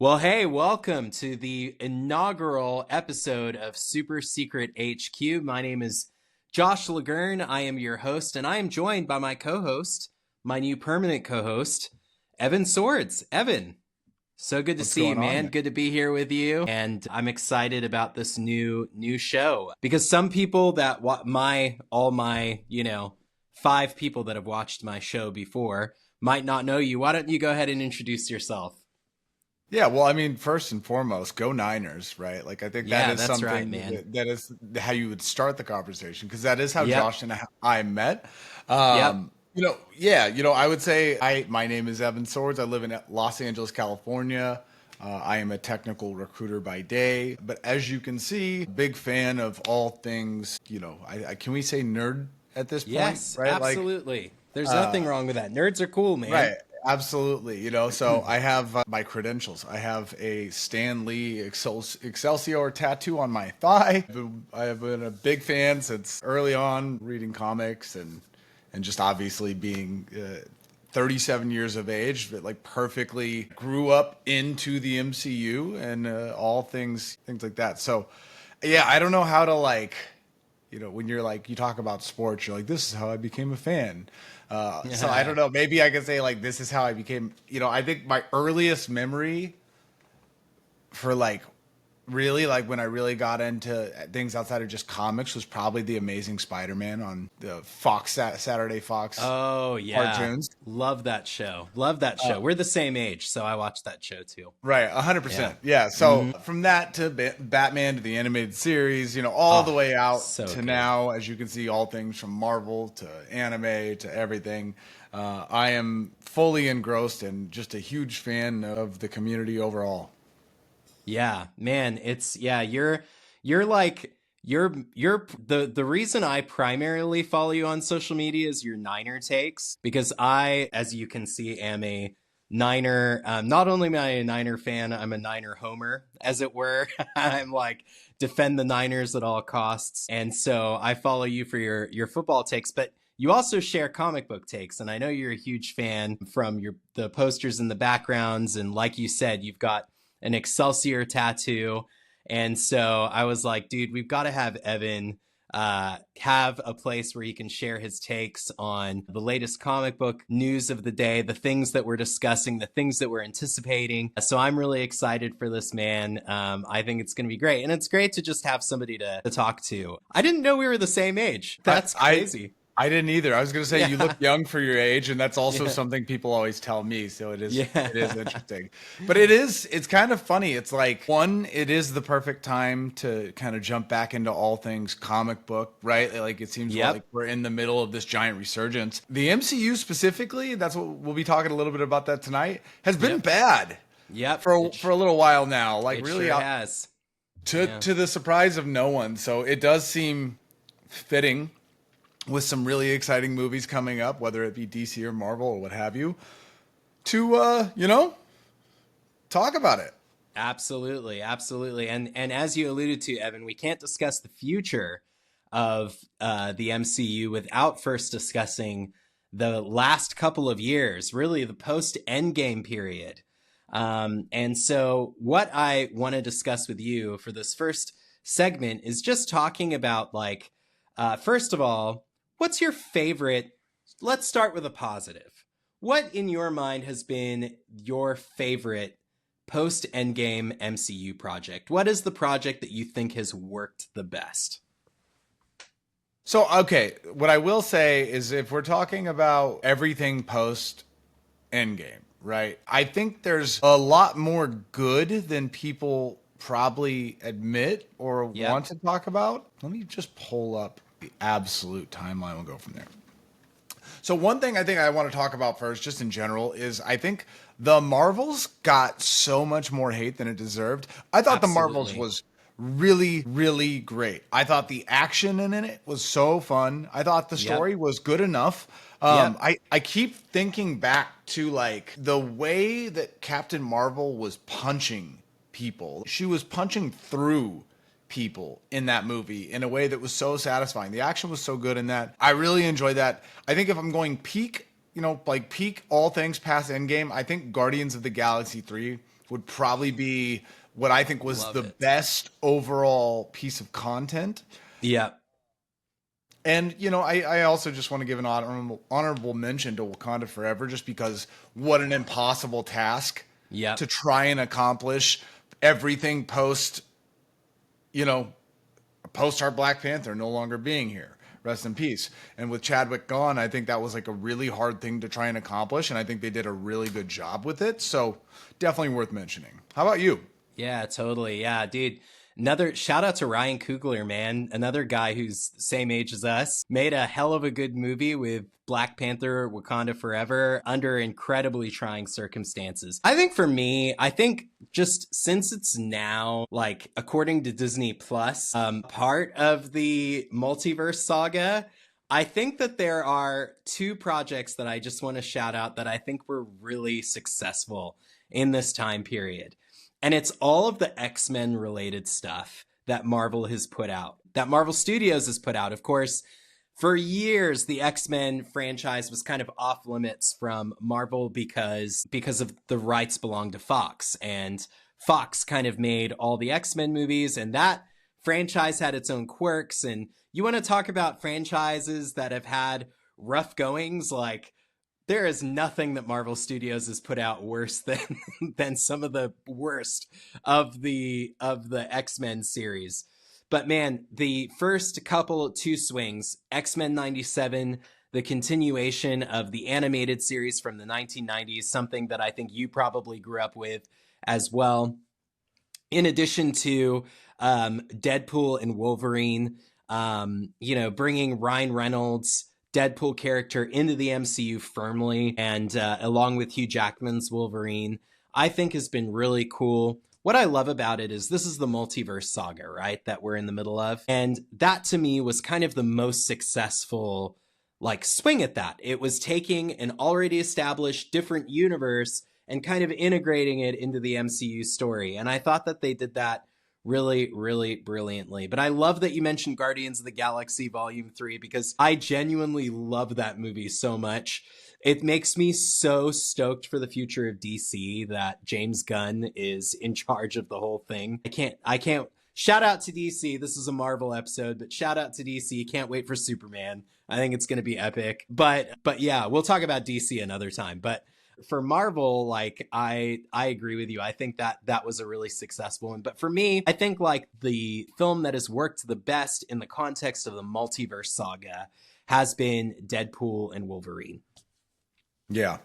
Well, hey, welcome to the inaugural episode of Super Secret HQ. My name is Josh Lagerne. I am your host, and I am joined by my co-host, my new permanent co-host, Evan Swords. Evan, so good to What's see you, going on, man. man? Good to be here with you, and I'm excited about this new show because some people that all my 5 people that have watched my show before might not know you. Why don't you go ahead and introduce yourself? Yeah, well, I mean, first and foremost, go Niners, right? Like, I think that Yeah, is that's right, something man. that is how you would start the conversation because that is how Yep. Josh and I met. Yep. I would say my name is Evan Swords. I live in Los Angeles, California. I am a technical recruiter by day, but as you can see, big fan of all things. Can we say nerd at this point, Yes, right? absolutely. There's nothing wrong with that. Nerds are cool, man. Right. Absolutely. So I have my credentials. I have a Stan Lee Excelsior tattoo on my thigh. I have been a big fan since early on, reading comics and just obviously being 37 years of age, but like perfectly grew up into the MCU and all things like that. So, yeah, I don't know how to when you're like, you talk about sports, you're like, this is how I became a fan. So I don't know. Maybe I could say like, this is how I became, I think my earliest memory for like really like when I really got into things outside of just comics was probably the Amazing Spider-Man on the Saturday Fox Oh, yeah. cartoons. Love that show. Love that show. We're the same age, so I watched that show too. Right, Yeah. 100%. Yeah. So hmm from that to Batman to the animated series, all the Oh, way out so to good. now, as you can see, all things from Marvel to anime to everything. I am fully engrossed and just a huge fan of the community overall. Yeah, man, you're like you're the reason I primarily follow you on social media is your Niner takes because I, as you can see, am a Niner. Not only am I a Niner fan, I'm a Niner homer, as it were. I'm like defend the Niners at all costs, and so I follow you for your football takes, but. You also share comic book takes, and I know you're a huge fan from the posters and the backgrounds, and like you said, you've got an Excelsior tattoo. And so I was like, dude, we've got to have Evan have a place where he can share his takes on the latest comic book news of the day, the things that we're discussing, the things that we're anticipating. So I'm really excited for this, man. I think it's going to be great. And it's great to just have somebody to talk to. I didn't know we were the same age. I, That's I crazy. I didn't either. I was going to say you look Yeah. young for your age, and that's also Yeah. something people always tell me. So it is Yeah. interesting. But it's kind of funny. It's like one, it is the perfect time to kind of jump back into all things comic book, right? Like it seems Yep. like we're in the middle of this giant resurgence. The MCU specifically, that's what we'll be talking a little bit about that tonight, has been Yep. bad Yep. for a little while now. Like It really sure out has. to Yeah. to the surprise of no one. So it does seem fitting with some really exciting movies coming up, whether it be DC or Marvel or what have you, to talk about it. Absolutely, absolutely. And as you alluded to, Evan, we can't discuss the future of the MCU without first discussing the last couple of years, really the post-Endgame period. And so what I want to discuss with you for this first segment is just talking about like, first of all, what's your favorite? Let's start with a positive. What in your mind has been your favorite post Endgame MCU project? What is the project that you think has worked the best? So, okay, what I will say is if we're talking about everything post Endgame, right? I think there's a lot more good than people probably admit or Yep. want to talk about. Let me just pull up the absolute timeline. We'll go from there. So one thing I think I want to talk about first, just in general, is I think the Marvels got so much more hate than it deserved. I thought the Marvels Absolutely. was really, really great. I thought the action in it was so fun. I thought the Yep. story was good enough. Yep. I keep thinking back to like the way that Captain Marvel was punching people. She was punching through people in that movie in a way that was so satisfying. The action was so good in that. I really enjoyed that. I think if I'm going peak like peak all things past Endgame, I think Guardians of the Galaxy 3 would probably be what I think was Love the it. best overall piece of content. Yeah. And, I also just want to give an honorable mention to Wakanda Forever, just because what an impossible task Yep. to try and accomplish everything you know, post our Black Panther no longer being here. Rest in peace. And with Chadwick gone, I think that was like a really hard thing to try and accomplish. And I think they did a really good job with it. So definitely worth mentioning. How about you? Yeah, totally. Yeah, dude. Another shout out to Ryan Coogler, man. Another guy who's the same age as us. Made a hell of a good movie with Black Panther Wakanda Forever under incredibly trying circumstances. I think for me, just since it's now, like, according to Disney Plus, part of the Multiverse Saga, I think that there are two projects that I just want to shout out that I think were really successful in this time period. And it's all of the X-Men related stuff that Marvel has put out, that Marvel Studios has put out. Of course, for years, the X-Men franchise was kind of off limits from Marvel because of the rights belonged to Fox. And Fox kind of made all the X-Men movies, and that franchise had its own quirks. And you want to talk about franchises that have had rough goings, like there is nothing that Marvel Studios has put out worse than than some of the worst of the X-Men series. But man, the first two swings, X-Men 97, the continuation of the animated series from the 1990s, something that I think you probably grew up with as well. In addition to Deadpool and Wolverine, bringing Ryan Reynolds' Deadpool character into the MCU firmly, and along with Hugh Jackman's Wolverine, I think has been really cool. What I love about it is this is the Multiverse Saga, right, that we're in the middle of. And that to me was kind of the most successful like swing at that. It was taking an already established different universe and kind of integrating it into the MCU story. And I thought that they did that really, really brilliantly. But I love that you mentioned Guardians of the Galaxy Volume 3 because I genuinely love that movie so much. It makes me so stoked for the future of DC that James Gunn is in charge of the whole thing. I can't shout out to DC. This is a Marvel episode, but shout out to DC. Can't wait for Superman. I think it's going to be epic. But yeah, we'll talk about DC another time. But for Marvel, like I agree with you. I think that was a really successful one. But for me, I think like the film that has worked the best in the context of the Multiverse Saga has been Deadpool and Wolverine. Yeah.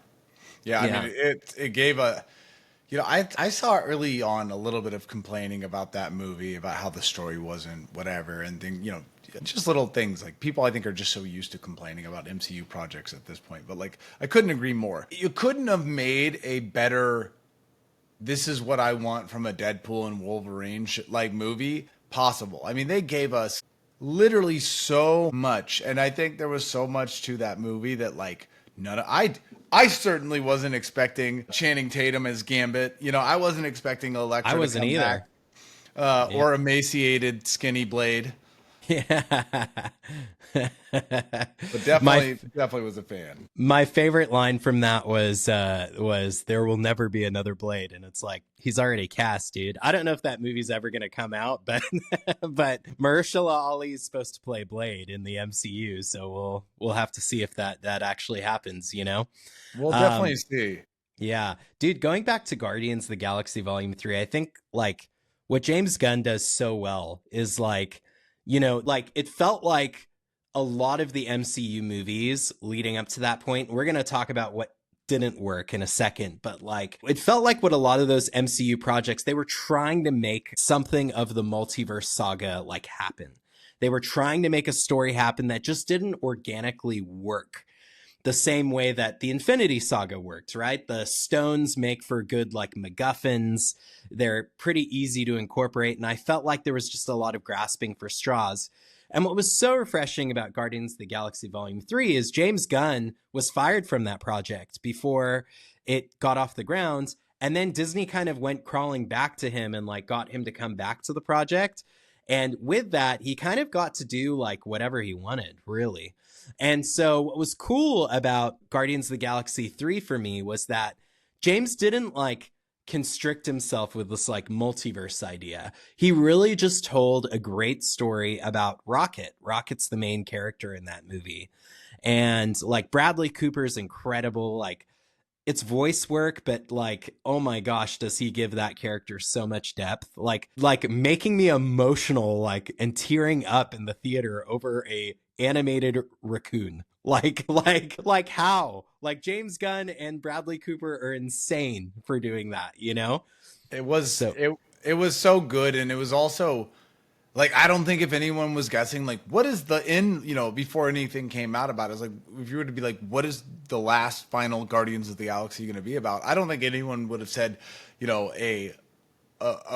I mean, it gave I saw early on a little bit of complaining about that movie, about how the story wasn't whatever, and then, just little things like people I think are just so used to complaining about MCU projects at this point. But like, I couldn't agree more. You couldn't have made a better, this is what I want from a Deadpool and Wolverine like movie possible. I mean, they gave us literally so much. And I think there was so much to that movie that like, I certainly wasn't expecting Channing Tatum as Gambit. I wasn't expecting Elektra I wasn't to come either. back, or emaciated skinny Blade. Yeah. But definitely was a fan. My favorite line from that was there will never be another Blade, and it's like he's already cast, dude. I don't know if that movie's ever going to come out, but but Mahershala Ali is supposed to play Blade in the MCU, so we'll have to see if that actually happens, We'll definitely see. Yeah, dude, going back to Guardians of the Galaxy Volume 3, I think like what James Gunn does so well is like, like it felt like a lot of the MCU movies leading up to that point. We're going to talk about what didn't work in a second, but like it felt like what a lot of those MCU projects, they were trying to make something of the Multiverse Saga like happen. They were trying to make a story happen that just didn't organically work the same way that the Infinity Saga worked, right? The stones make for good like MacGuffins. They're pretty easy to incorporate, and I felt like there was just a lot of grasping for straws. And what was so refreshing about Guardians of the Galaxy Volume 3 is James Gunn was fired from that project before it got off the ground. And then Disney kind of went crawling back to him and like got him to come back to the project. And with that, he kind of got to do like whatever he wanted, really. And so what was cool about Guardians of the Galaxy 3 for me was that James didn't like constrict himself with this like multiverse idea. He really just told a great story about Rocket. Rocket's the main character in that movie. And like Bradley Cooper's incredible, like it's voice work, but like, oh my gosh, does he give that character so much depth? Like making me emotional, like, and tearing up in the theater over a animated raccoon. Like how? Like James Gunn and Bradley Cooper are insane for doing that, you know? It was it was so good, and it was also like, I don't think if anyone was guessing, like, what is the end, you know, before anything came out about it, it's like, if you were to be like, what is the last final Guardians of the Galaxy going to be about? I don't think anyone would have said, you know, a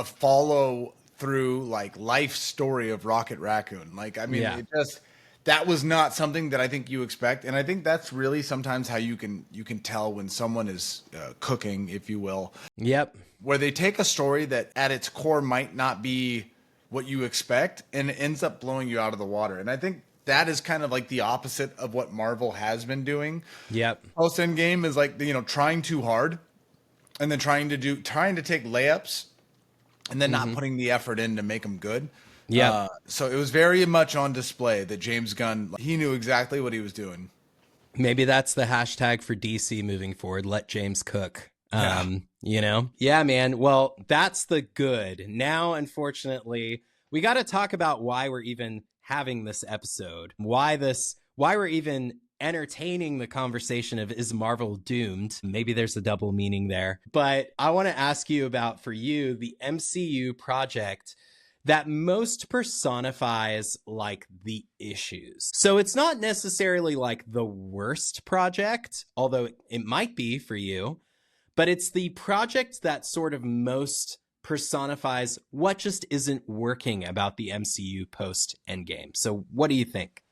follow through, like, life story of Rocket Raccoon. Like, I mean, it just, that was not something that I think you expect. And I think that's really sometimes how you can tell when someone is cooking, if you will. Yep. Where they take a story that at its core might not be what you expect, and it ends up blowing you out of the water. And I think that is kind of like the opposite of what Marvel has been doing. Yep. Post-Endgame is like, you know, trying too hard and then trying to take layups and then not putting the effort in to make them good. Yeah. So it was very much on display that James Gunn, he knew exactly what he was doing. Maybe that's the hashtag for DC moving forward. Let James cook. Yeah. You know? Yeah, man. Well, that's the good. Now, unfortunately, we got to talk about why we're even having this episode. Why we're even entertaining the conversation of, is Marvel doomed? Maybe there's a double meaning there. But I want to ask you about, for you, the MCU project that most personifies like the issues. So it's not necessarily like the worst project, although it might be for you. But it's the project that sort of most personifies what just isn't working about the MCU post-Endgame. So what do you think?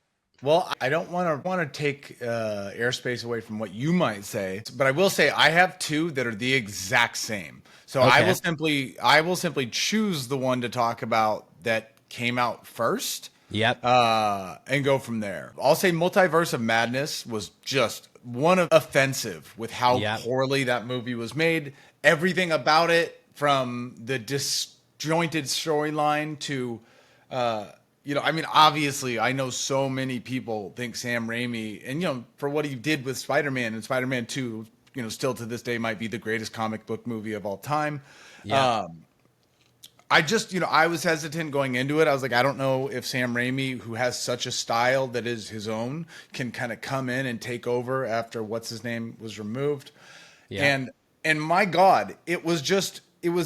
Well, I don't want to take airspace away from what you might say, but I will say I have two that are the exact same. So okay. I will simply choose the one to talk about that came out first. Yep. And go from there. I'll say Multiverse of Madness was just one of offensive with how poorly that movie was made. Everything about it, from the disjointed storyline to, you know, I mean, obviously, I know so many people think Sam Raimi, and, you know, for what he did with Spider-Man and Spider-Man 2, you know, still to this day might be the greatest comic book movie of all time. Yeah. I just, you know, I was hesitant going into it. I was like, I don't know if Sam Raimi, who has such a style that is his own, can kind of come in and take over after what's his name was removed. Yeah. And my God, it was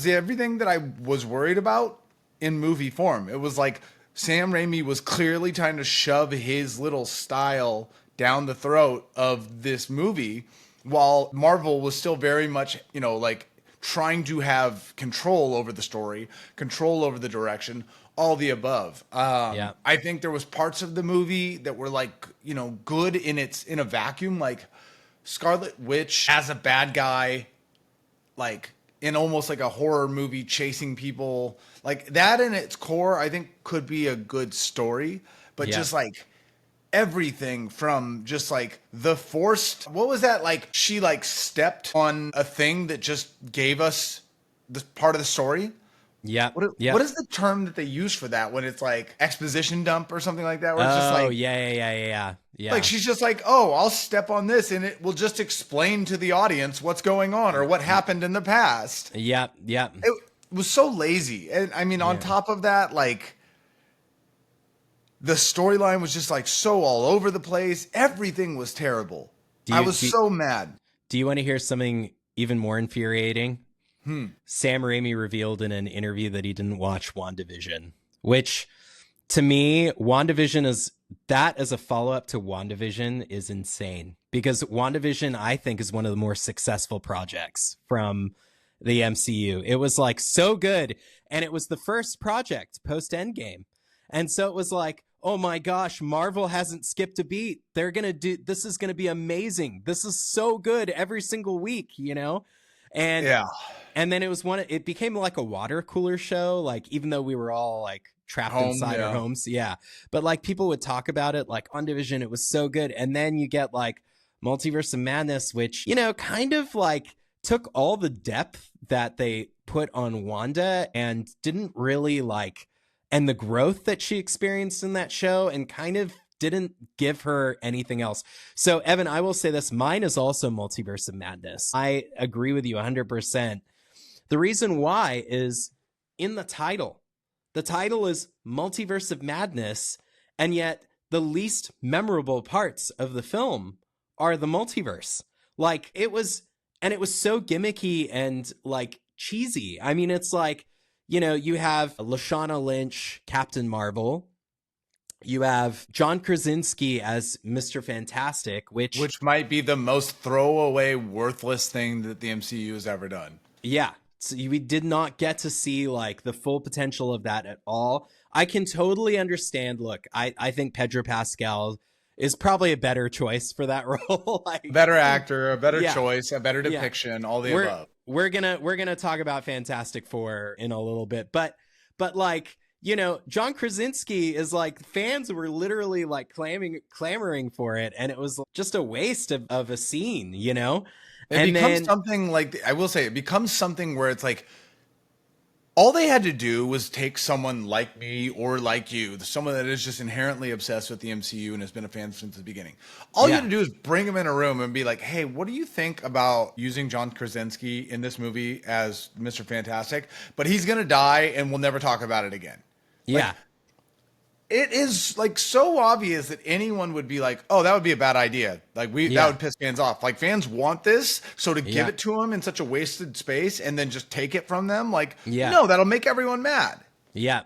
everything that I was worried about in movie form. It was like Sam Raimi was clearly trying to shove his little style down the throat of this movie, while Marvel was still very much, you know, like, trying to have control over the story, control over the direction, all the above. I think there was parts of the movie that were like, you know, good in a vacuum, like Scarlet Witch as a bad guy, like in almost like a horror movie chasing people, like that in its core, I think could be a good story, but just like everything from just like the forced, what was that, like she like stepped on a thing that just gave us the part of the story. What is the term that they use for that when it's like exposition dump or something like that, where it's just like yeah like she's just like, oh, I'll step on this and it will just explain to the audience what's going on or what happened in the past. It was so lazy. And I mean, on top of that, like, the storyline was just like so all over the place. Everything was terrible. I was so mad. Do you want to hear something even more infuriating? Sam Raimi revealed in an interview that he didn't watch WandaVision, which to me, WandaVision is that as a follow-up to WandaVision is insane, because WandaVision, I think, is one of the more successful projects from the MCU. It was like so good. And it was the first project post-Endgame. And so it was like, oh my gosh, Marvel hasn't skipped a beat. This is going to be amazing. This is so good every single week, you know? And then it became like a water cooler show. Like, even though we were all like trapped Home, inside our yeah. homes. Yeah. But like people would talk about it like on Division, it was so good. And then you get like Multiverse of Madness, which, you know, kind of like took all the depth that they put on Wanda and didn't really like, and the growth that she experienced in that show, and kind of didn't give her anything else. So, Evan, I will say this. Mine is also Multiverse of Madness. I agree with you 100%. The reason why is in the title. The title is Multiverse of Madness, and yet the least memorable parts of the film are the multiverse. Like, it was so gimmicky and like cheesy. I mean, it's like, you know, you have Lashana Lynch, Captain Marvel. You have John Krasinski as Mr. Fantastic, which might be the most throwaway, worthless thing that the MCU has ever done. Yeah. So we did not get to see like the full potential of that at all. I can totally understand. Look, I think Pedro Pascal is probably a better choice for that role. Like, better actor, a better choice, a better depiction, all the above. We're gonna talk about Fantastic Four in a little bit, but like, you know, John Krasinski is like, fans were literally like clamoring for it, and it was just a waste of a scene, you know. It becomes something like, I will say, it becomes something where it's like, all they had to do was take someone like me or like you, someone that is just inherently obsessed with the MCU and has been a fan since the beginning. All you had to do is bring him in a room and be like, hey, what do you think about using John Krasinski in this movie as Mr. Fantastic? But he's going to die and we'll never talk about it again. Yeah. Like, it is like so obvious that anyone would be like, oh, that would be a bad idea. Like that would piss fans off. Like, fans want this. So to give it to them in such a wasted space and then just take it from them, like, no, that'll make everyone mad. Yeah.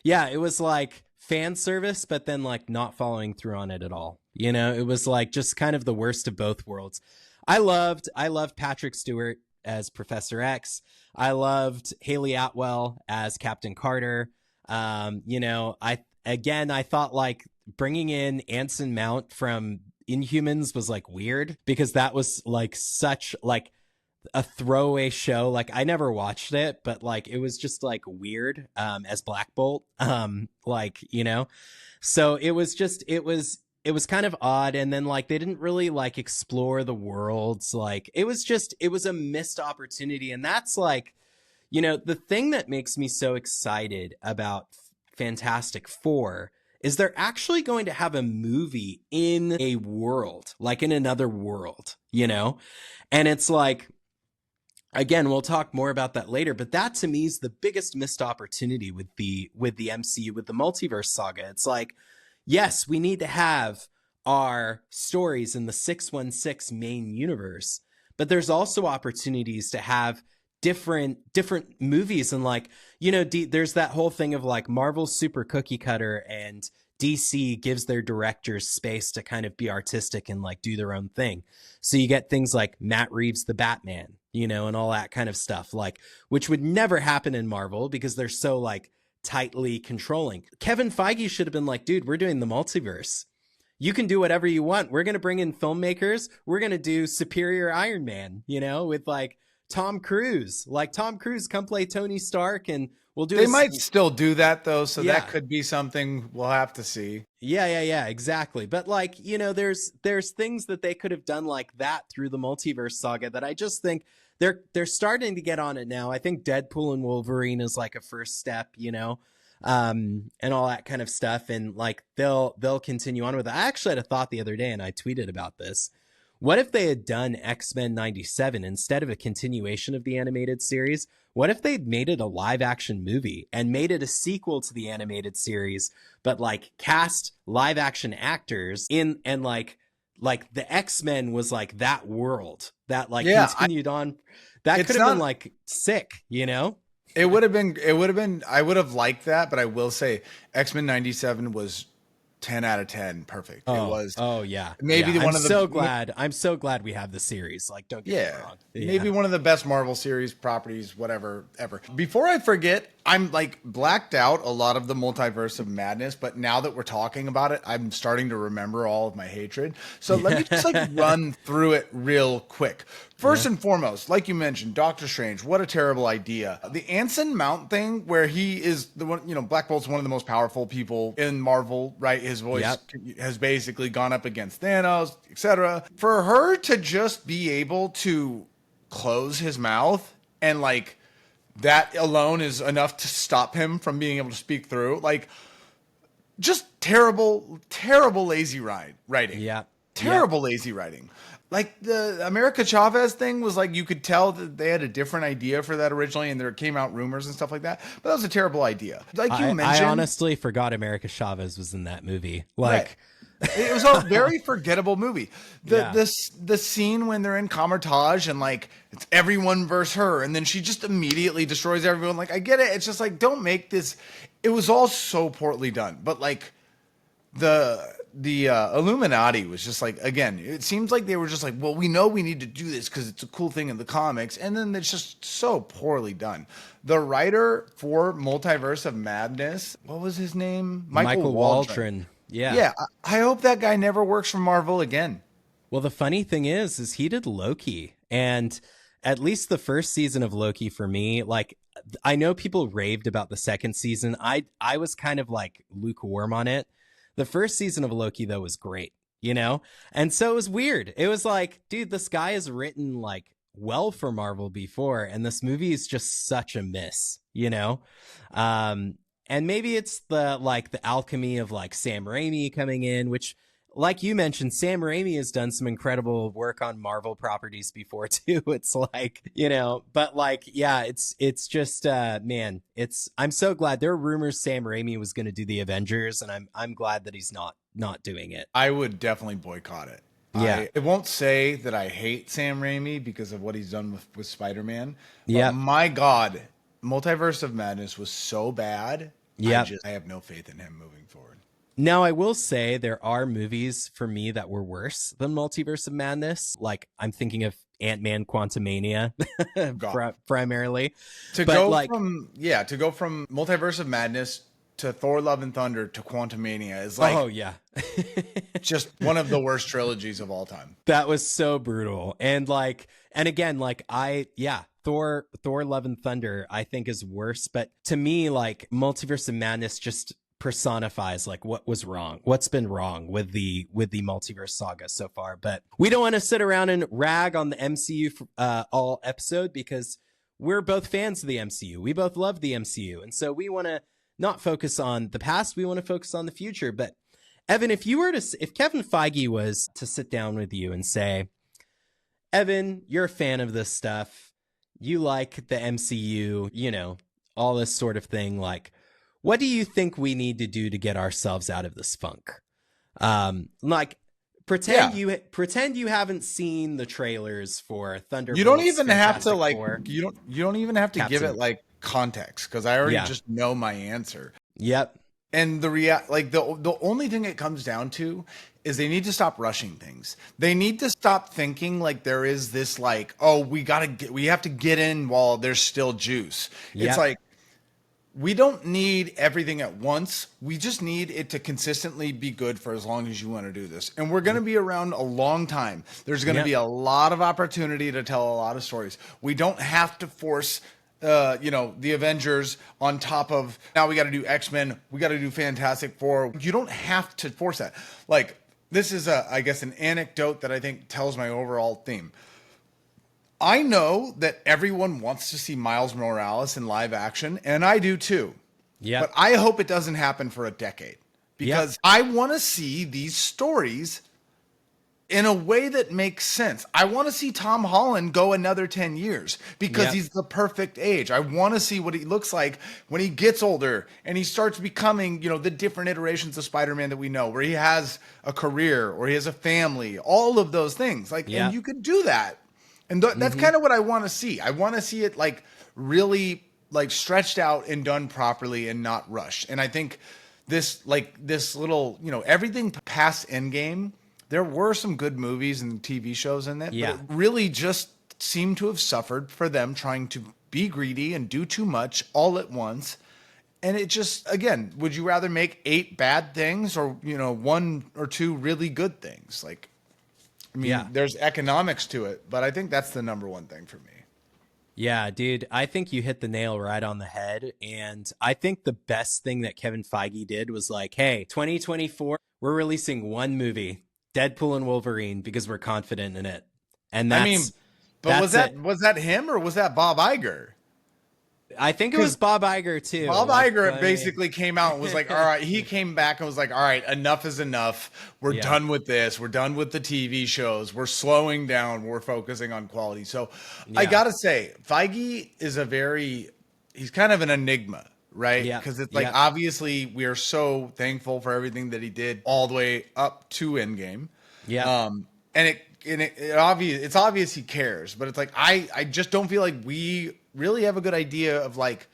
Yeah. It was like fan service, but then like not following through on it at all. You know, it was like just kind of the worst of both worlds. I loved Patrick Stewart as Professor X. I loved Haley Atwell as Captain Carter. You know, I thought like bringing in Anson Mount from Inhumans was like weird, because that was like such like a throwaway show. Like, I never watched it, but like it was just like weird as Black Bolt. Like, you know, so it was kind of odd. And then like they didn't really like explore the worlds. Like, it was a missed opportunity. And that's like, you know, the thing that makes me so excited about Fantastic Four is they're actually going to have a movie in a world, like in another world, you know? And it's like, again, we'll talk more about that later, but that to me is the biggest missed opportunity with the MCU, with the Multiverse Saga. It's like, yes, we need to have our stories in the 616 main universe, but there's also opportunities to have different movies. And like, you know, there's that whole thing of like Marvel's super cookie cutter, and DC gives their directors space to kind of be artistic and like do their own thing. So you get things like Matt Reeves the Batman, you know, and all that kind of stuff, like, which would never happen in Marvel because they're so like tightly controlling. Kevin Feige should have been like, dude, we're doing the multiverse. You can do whatever you want. We're going to bring in filmmakers. We're going to do Superior Iron Man, you know, with like Tom Cruise. Like, Tom Cruise, come play Tony Stark, and we'll do. They might still do that though, so that could be something we'll have to see. Yeah, exactly. But like, you know, there's things that they could have done like that through the Multiverse Saga that I just think they're starting to get on it now. I think Deadpool and Wolverine is like a first step, you know, and all that kind of stuff, and like they'll continue on with it. I actually had a thought the other day, and I tweeted about this. What if they had done X-Men 97 instead of a continuation of the animated series? What if they'd made it a live action movie and made it a sequel to the animated series, but like cast live action actors in, and like the X-Men was like that world that like continued on. That could have been like sick, you know? It would have been, I would have liked that, but I will say X-Men 97 was 10 out of 10 perfect. It was. Oh yeah. Maybe one of the. I'm so glad we have the series. Like, don't get me wrong. Maybe one of the best Marvel series properties, whatever, ever. Before I forget, I'm like blacked out a lot of the Multiverse of Madness, but now that we're talking about it, I'm starting to remember all of my hatred. So let me just like run through it real quick. First and foremost, like you mentioned, Doctor Strange, what a terrible idea. The Anson Mount thing, where he is the one, Black Bolt's one of the most powerful people in Marvel, right? His voice has basically gone up against Thanos, etc. For her to just be able to close his mouth and like that alone is enough to stop him from being able to speak through, like just terrible, terrible lazy writing. Yeah. Terrible lazy writing. Like the America Chavez thing was like, you could tell that they had a different idea for that originally, and there came out rumors and stuff like that. But that was a terrible idea. Like you mentioned, I honestly forgot America Chavez was in that movie. Like, right. It was a very forgettable movie. The scene when they're in Kamertage and like it's everyone versus her, and then she just immediately destroys everyone. Like, I get it. It's just like, don't make this. It was all so poorly done. But like the Illuminati was just like, again, it seems like they were just like, well, we know we need to do this because it's a cool thing in the comics, and then it's just so poorly done. The writer for Multiverse of Madness, what was his name? Michael Waldron. Yeah. I hope that guy never works for Marvel again. Well, the funny thing is he did Loki, and at least the first season of Loki for me, like, I know people raved about the second season. I was kind of like lukewarm on it. The first season of Loki, though, was great, And so it was weird. It was like, dude, this guy has written like well for Marvel before, and this movie is just such a miss, And maybe it's the alchemy of like Sam Raimi coming in, which, like you mentioned, Sam Raimi has done some incredible work on Marvel properties before too. It's like, but like, yeah, it's just, man, I'm so glad. There were rumors Sam Raimi was going to do the Avengers, and I'm glad that he's not doing it. I would definitely boycott it. Yeah. I won't say that I hate Sam Raimi because of what he's done with Spider-Man. Yeah. My God, Multiverse of Madness was so bad. Yeah. I have no faith in him moving forward. Now, I will say there are movies for me that were worse than Multiverse of Madness. Like, I'm thinking of Ant-Man Quantumania primarily. To go from Multiverse of Madness to Thor Love and Thunder to Quantumania is like, oh yeah, just one of the worst trilogies of all time. That was so brutal. And again, Thor Love and Thunder I think is worse, but to me, like, Multiverse of Madness just personifies like what's been wrong with the Multiverse Saga so far. But we don't want to sit around and rag on the MCU all episode, because we're both fans of the MCU. We both love the MCU, and so we want to not focus on the past, we want to focus on the future. But Evan, if Kevin Feige was to sit down with you and say, Evan, you're a fan of this stuff, you like the MCU, all this sort of thing, like, what do you think we need to do to get ourselves out of this funk? Pretend you haven't seen the trailers for Thunderbolts. You don't even have to you don't even have to Captain. give it like context, because I already just know my answer. Yep. And the only thing it comes down to is they need to stop rushing things. They need to stop thinking like there is this like, oh, we have to get in while there's still juice. Yep. It's like, we don't need everything at once. We just need it to consistently be good for as long as you want to do this. And we're going to be around a long time. There's going to be a lot of opportunity to tell a lot of stories. We don't have to force, the Avengers on top of, now we got to do X-Men. We got to do Fantastic Four. You don't have to force that. Like, this is I guess an anecdote that I think tells my overall theme. I know that everyone wants to see Miles Morales in live action, and I do too. Yeah. But I hope it doesn't happen for a decade, because I want to see these stories in a way that makes sense. I want to see Tom Holland go another 10 years because he's the perfect age. I want to see what he looks like when he gets older and he starts becoming, the different iterations of Spider-Man that we know, where he has a career or he has a family, all of those things. And you could do that. And that's kind of what I want to see. I want to see it like really like stretched out and done properly and not rushed. And I think this little, everything past Endgame, there were some good movies and TV shows in it. Yeah. But it really just seemed to have suffered for them trying to be greedy and do too much all at once. And it just, again, would you rather make 8 bad things or, 1 or 2 really good things? Like, I mean, Yeah. there's economics to it, but I think that's the number one thing for me. Yeah, dude, I think you hit the nail right on the head. And I think the best thing that Kevin Feige did was like, hey, 2024, we're releasing one movie, Deadpool and Wolverine, because we're confident in it. And I mean, but that's it. was that him or was that Bob Iger? I think it was Because Bob Iger too. Bob Like, Iger I mean, basically came out and was like, all right, he came back and was like, all right, enough is enough. We're yeah, done with this. We're done with the TV shows. We're slowing down. We're focusing on quality. So I yeah, got to say, Feige is he's kind of an enigma, right? yeah, Because it's like, yeah, obviously, we are so thankful for everything that he did all the way up to Endgame. yeah, And it's obvious he cares, but it's like, I just don't feel like we really have a good idea of like,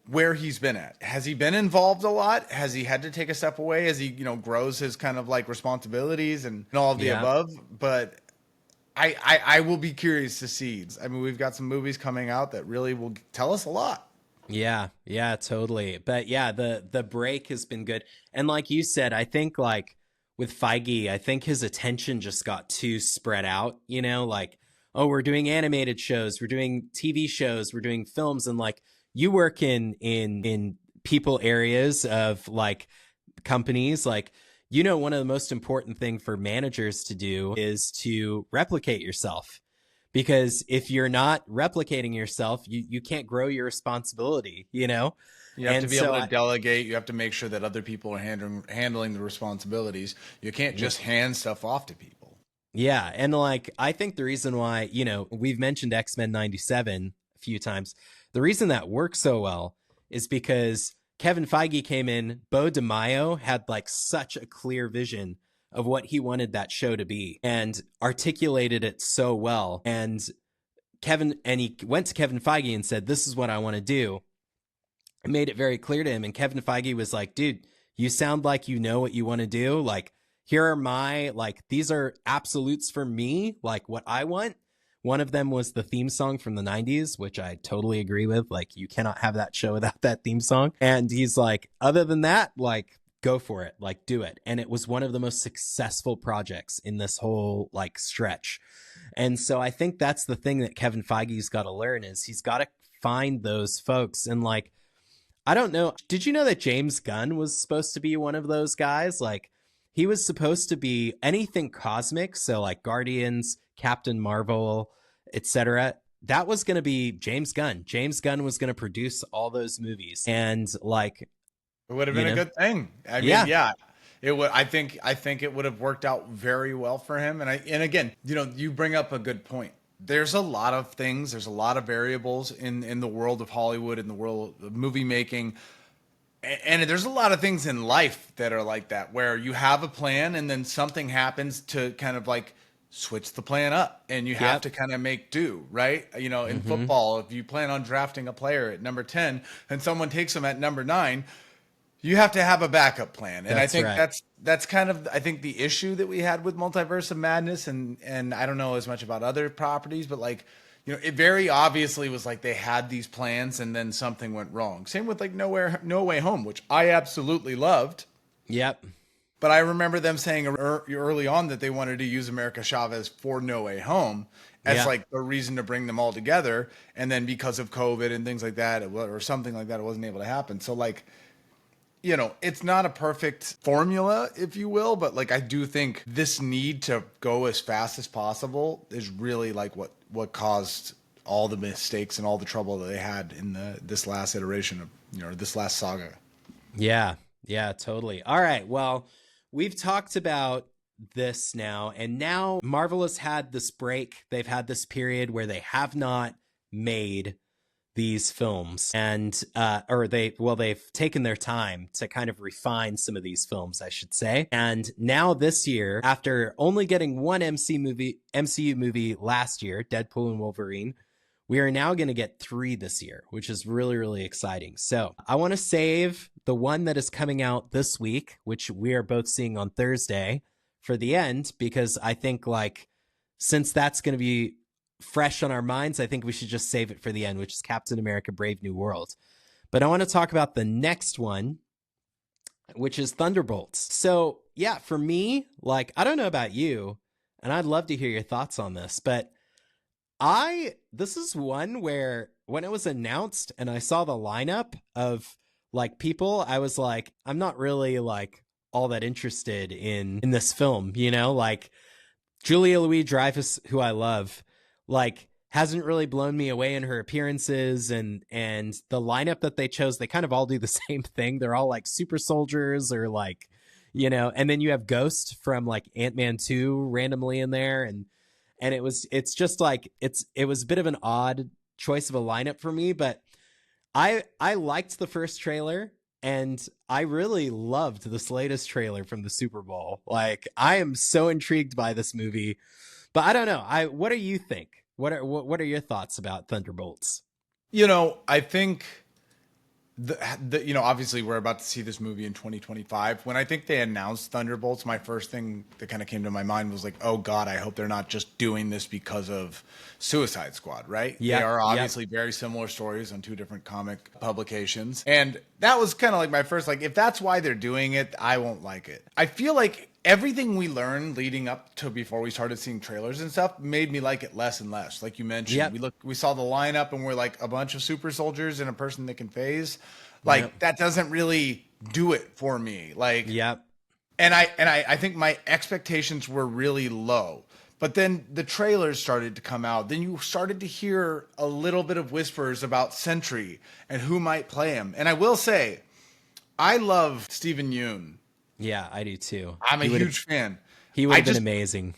where he's been at. Has he been involved a lot? Has he had to take a step away as he, grows his kind of like responsibilities and all of the yeah. above? But I will be curious to see. I mean, we've got some movies coming out that really will tell us a lot. Yeah, yeah, totally. But yeah, the break has been good. And like you said, I think like with Feige, I think his attention just got too spread out, like, oh, we're doing animated shows, we're doing TV shows, we're doing films, and like you work in people areas of like companies, like one of the most important thing for managers to do is to replicate yourself, because if you're not replicating yourself, you can't grow your responsibility. You have And to be so able to delegate. You have to make sure that other people are handling the responsibilities. You can't just hand stuff off to people. yeah, and like I think the reason why, we've mentioned X-Men 97 a few times. The reason that works so well is because Kevin Feige came in, Beau DeMaio had like such a clear vision of what he wanted that show to be and articulated it so well. And he went to Kevin Feige and said, this is what I want to do. I made it very clear to him. And Kevin Feige was like, dude, you sound like you know what you want to do. Like, here are these are absolutes for me, like what I want. One of them was the theme song from the 90s, which I totally agree with. Like, you cannot have that show without that theme song. And he's like, other than that, like, go for it, like, do it. And it was one of the most successful projects in this whole like stretch. And so I think that's the thing that Kevin Feige's got to learn, is he's got to find those folks. And like, I don't know, did you know that James Gunn was supposed to be one of those guys? Like, he was supposed to be anything cosmic, so like Guardians, Captain Marvel, etc. That was going to be James Gunn. James Gunn was going to produce all those movies, and like, it would have been a good thing. I mean, yeah. It would. I think it would have worked out very well for him. And again, you bring up a good point. There's a lot of things. There's a lot of variables in the world of Hollywood, in the world of movie making. And there's a lot of things in life that are like that, where you have a plan and then something happens to kind of like switch the plan up, and you have to kind of make do, right? In football, if you plan on drafting a player at number 10 and someone takes them at number 9, you have to have a backup plan. And I think that's kind of, I think, the issue that we had with Multiverse of Madness. And I don't know as much about other properties, but like, it very obviously was like they had these plans and then something went wrong. Same with like No Way Home, which I absolutely loved. Yep. But I remember them saying early on that they wanted to use America Chavez for No Way Home as like the reason to bring them all together. And then because of COVID and things like that, or something like that, it wasn't able to happen. So like, it's not a perfect formula, if you will, but like I do think this need to go as fast as possible is really like what caused all the mistakes and all the trouble that they had in this last iteration of this last saga. Yeah, totally. All right, well, we've talked about this now, and now Marvel has had this break. They've had this period where they have not made these films, and they've taken their time to kind of refine some of these films, I should say. And now this year, after only getting one MCU movie last year, Deadpool and Wolverine, we are now going to get 3 this year, which is really, really exciting. So I want to save the one that is coming out this week, which we are both seeing on Thursday, for the end, because I think like, since that's going to be fresh on our minds, I think we should just save it for the end, which is Captain America Brave New World. But I want to talk about the next one, which is Thunderbolts. So yeah, for me, like, I don't know about you, and I'd love to hear your thoughts on this. But this is one where when it was announced and I saw the lineup of like people, I was like, I'm not really like all that interested in this film, you know? Like Julia Louis-Dreyfus, who I love, like hasn't really blown me away in her appearances, and the lineup that they chose, they kind of all do the same thing. They're all like super soldiers or like, you know, and then you have Ghost from like Ant-Man 2 randomly in there, and it's just like it was a bit of an odd choice of a lineup for me, but I liked the first trailer, and I really loved this latest trailer from the Super Bowl. Like I am so intrigued by this movie, but I don't know. What do you think? What are your thoughts about Thunderbolts? I think obviously we're about to see this movie in 2025. When I think they announced Thunderbolts, my first thing that kind of came to my mind was like, oh God, I hope they're not just doing this because of Suicide Squad, right? Yep, They are obviously very similar stories on two different comic publications. And that was kind of like my first, like, if that's why they're doing it, I won't like it. I feel like everything we learned leading up to before we started seeing trailers and stuff made me like it less and less. Like you mentioned, we saw the lineup and we're like a bunch of super soldiers and a person that can phase. Like that doesn't really do it for me. Like, and I think my expectations were really low. But then the trailers started to come out. Then you started to hear a little bit of whispers about Sentry and who might play him. And I will say, I love Stephen Yeun. Yeah, I do too. I'm a huge fan. He would have been amazing.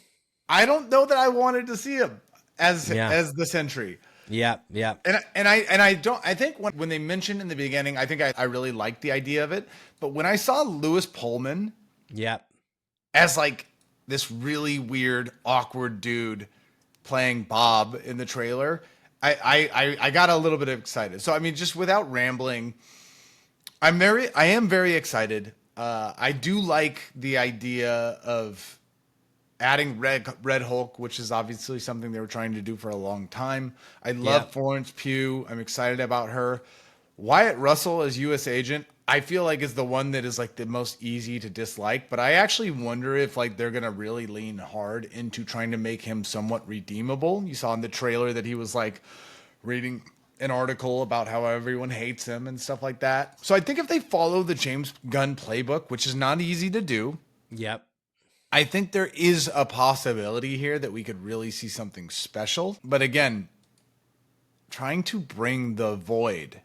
I don't know that I wanted to see him as the Sentry. Yeah. And I think when they mentioned in the beginning, I think I really liked the idea of it. But when I saw Lewis Pullman as like this really weird, awkward dude playing Bob in the trailer, I got a little bit excited. So I mean, just without rambling, I am very excited. I do like the idea of adding Red Hulk, which is obviously something they were trying to do for a long time. I love Florence Pugh. I'm excited about her. Wyatt Russell as U.S. Agent, I feel like is the one that is like the most easy to dislike. But I actually wonder if like they're gonna really lean hard into trying to make him somewhat redeemable. You saw in the trailer that he was like reading an article about how everyone hates him and stuff like that. So I think if they follow the James Gunn playbook, which is not easy to do. I think there is a possibility here that we could really see something special. But again, trying to bring the Void,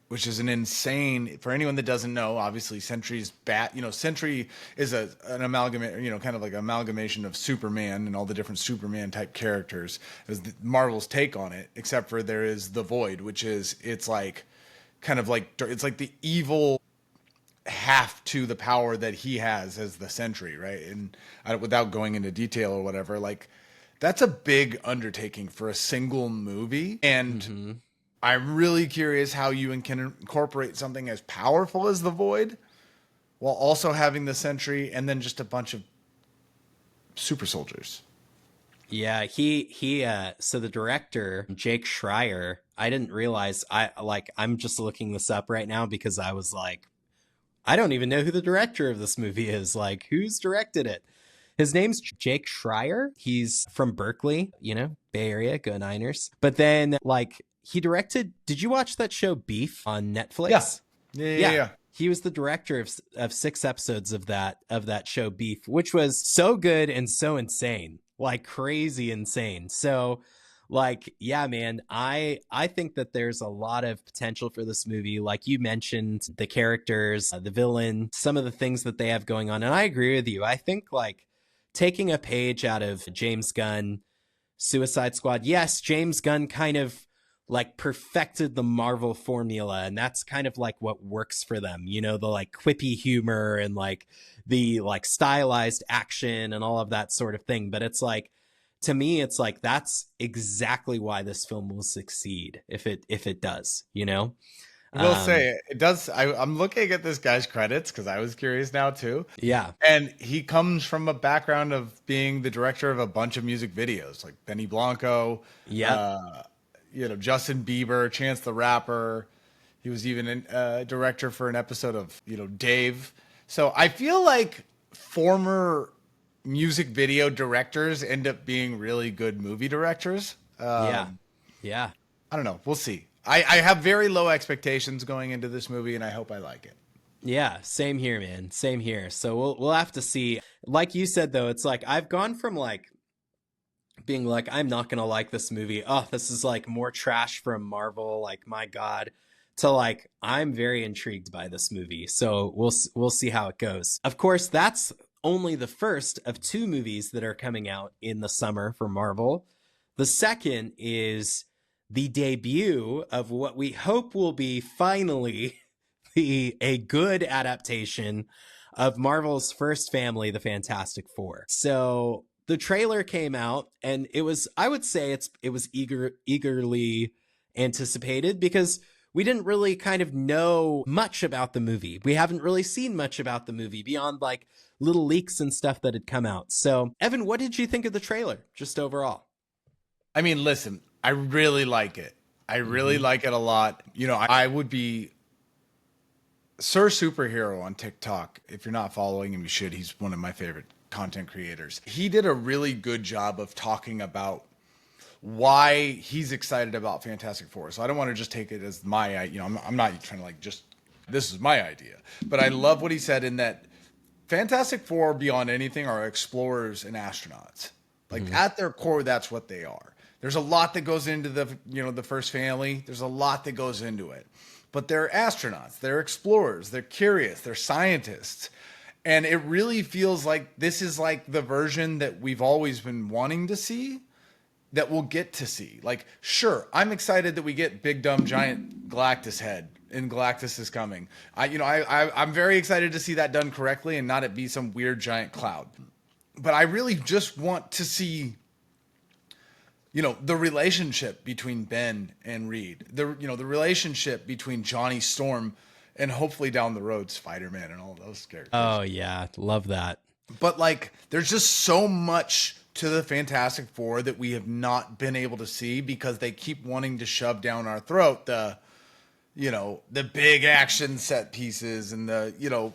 which is an insane, for anyone that doesn't know, obviously Sentry's Sentry is an amalgamation, kind of like an amalgamation of Superman and all the different Superman type characters as Marvel's take on it, except for there is the Void, which is, it's like the evil half to the power that he has as the Sentry, right? And without going into detail or whatever, like that's a big undertaking for a single movie. And I'm really curious how you can incorporate something as powerful as the Void while also having the Sentry and then just a bunch of super soldiers. Yeah, so the director, Jake Schreier, I didn't realize, I'm just looking this up right now because I was like, I don't even know who the director of this movie is. Like, who's directed it? His name's Jake Schreier. He's from Berkeley, Bay Area, go Niners. But then, like, he directed, did you watch that show Beef on Netflix? Yeah. He was the director of 6 episodes of that show Beef, which was so good and so insane, like crazy insane. So, like, yeah, man, I think that there's a lot of potential for this movie. Like you mentioned, the characters, the villain, some of the things that they have going on. And I agree with you. I think like taking a page out of James Gunn, Suicide Squad. Yes, James Gunn kind of like perfected the Marvel formula, and that's kind of like what works for them, the like quippy humor and like the like stylized action and all of that sort of thing. But it's like, to me, it's like that's exactly why this film will succeed if it does, I will say it does. I'm looking at this guy's credits because I was curious now too. Yeah. And he comes from a background of being the director of a bunch of music videos like Benny Blanco. Justin Bieber, Chance the Rapper. He was even a director for an episode of, Dave. So I feel like former music video directors end up being really good movie directors. Yeah. Yeah. I don't know. We'll see. I have very low expectations going into this movie, and I hope I like it. Yeah, same here, man. Same here. So we'll have to see. Like you said though, it's like I've gone from like being like I'm not going to like this movie. Oh, this is like more trash from Marvel, like my god, to like I'm very intrigued by this movie. So we'll see how it goes. Of course, that's only the first of two movies that are coming out in the summer for Marvel. The second is the debut of what we hope will be finally a good adaptation of Marvel's first family, the Fantastic Four. So the trailer came out, and it was, I would say it was eagerly anticipated because we didn't really kind of know much about the movie. We haven't really seen much about the movie beyond like little leaks and stuff that had come out. So, Evan, what did you think of the trailer just overall? I mean, listen, I really like it. I really like it a lot. You know, I would be Sir Superhero on TikTok. If you're not following him, you should. He's one of my favorite content creators. He did a really good job of talking about why he's excited about Fantastic Four. So I don't want to just take it as my, you know, I'm not trying to like just, this is my idea. But I love what he said in that Fantastic Four, beyond anything, are explorers and astronauts. Like at their core, that's what they are. There's a lot that goes into the, you know, the first family. There's a lot that goes into it. But they're astronauts, they're explorers, they're curious, they're scientists. And it really feels like this is like the version that we've always been wanting to see, that we'll get to see. Like, sure, I'm excited that we get big dumb giant Galactus head, and Galactus is coming. I'm very excited to see that done correctly and not it be some weird giant cloud. But I really just want to see, you know, the relationship between Ben and Reed, the relationship between Johnny Storm and hopefully down the road Spider-Man and all those characters. Oh yeah, love that. But like, there's just so much to the Fantastic Four that we have not been able to see because they keep wanting to shove down our throat the big action set pieces and the, you know,